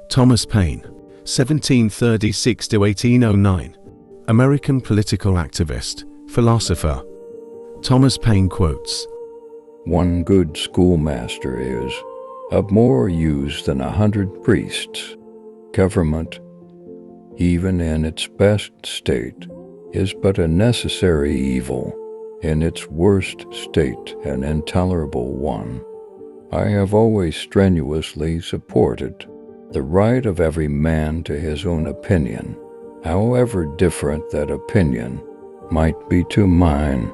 Thomas Paine, 1736–1809, American political activist, philosopher. Thomas Paine quotes, "One good schoolmaster is of more use than 100 priests. Government, even in its best state, is but a necessary evil, in its worst state an intolerable one. I have always strenuously supported the right of every man to his own opinion, however different that opinion might be to mine.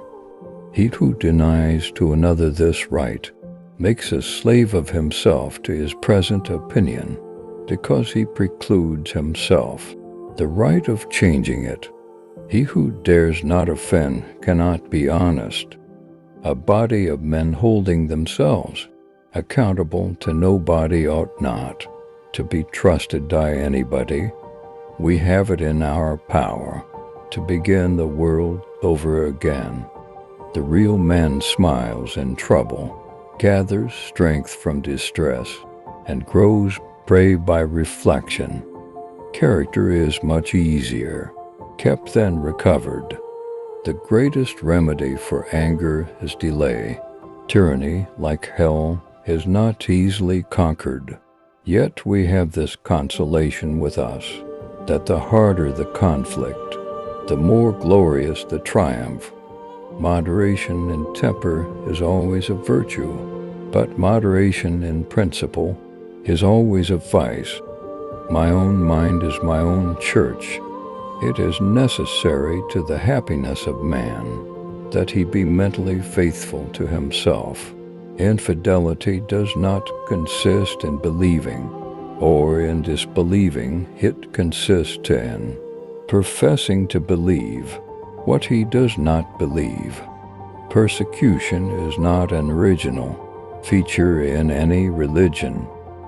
He who denies to another this right makes a slave of himself to his present opinion, because he precludes himself the right of changing it. He who dares not offend cannot be honest. A body of men holding themselves accountable to nobody ought not to be trusted by anybody. We have it in our power to begin the world over again. The real man smiles in trouble, gathers strength from distress, and grows brave by reflection. Character is much easier kept than recovered. The greatest remedy for anger is delay. Tyranny, like hell, is not easily conquered. Yet we have this consolation with us, that the harder the conflict, the more glorious the triumph. Moderation in temper is always a virtue, but moderation in principle is always a vice. My own mind is my own church. It is necessary to the happiness of man that he be mentally faithful to himself. Infidelity does not consist in believing or in disbelieving. It consists in professing to believe what he does not believe. Persecution is not an original feature in any religion,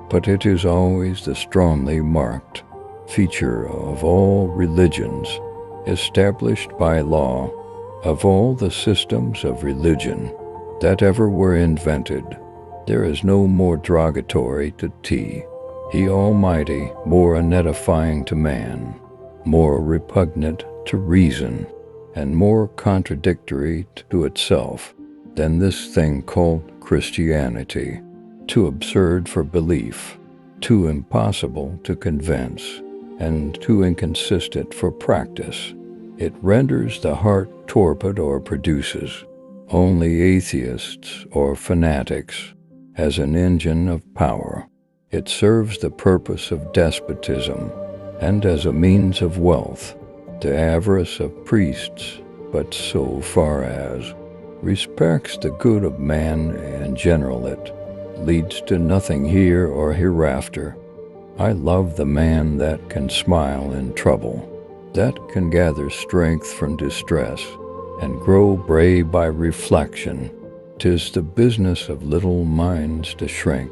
but it is always the strongly marked feature of all religions, established by law. Of all the systems of religion that ever were invented, there is no more derogatory to He Almighty, more unedifying to man, more repugnant to reason, and more contradictory to itself than this thing called Christianity, too absurd for belief, too impossible to convince, and too inconsistent for practice. It renders the heart torpid or produces only atheists or fanatics as an engine of power. It serves the purpose of despotism and as a means of wealth, the avarice of priests, but so far as respects the good of man in general, it leads to nothing here or hereafter. I love the man that can smile in trouble, that can gather strength from distress, and grow brave by reflection. 'Tis the business of little minds to shrink,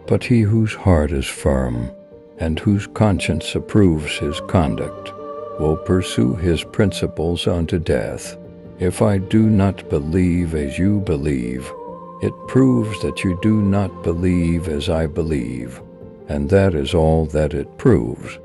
but he whose heart is firm, and whose conscience approves his conduct, will pursue his principles unto death. If I do not believe as you believe, it proves that you do not believe as I believe, and that is all that it proves.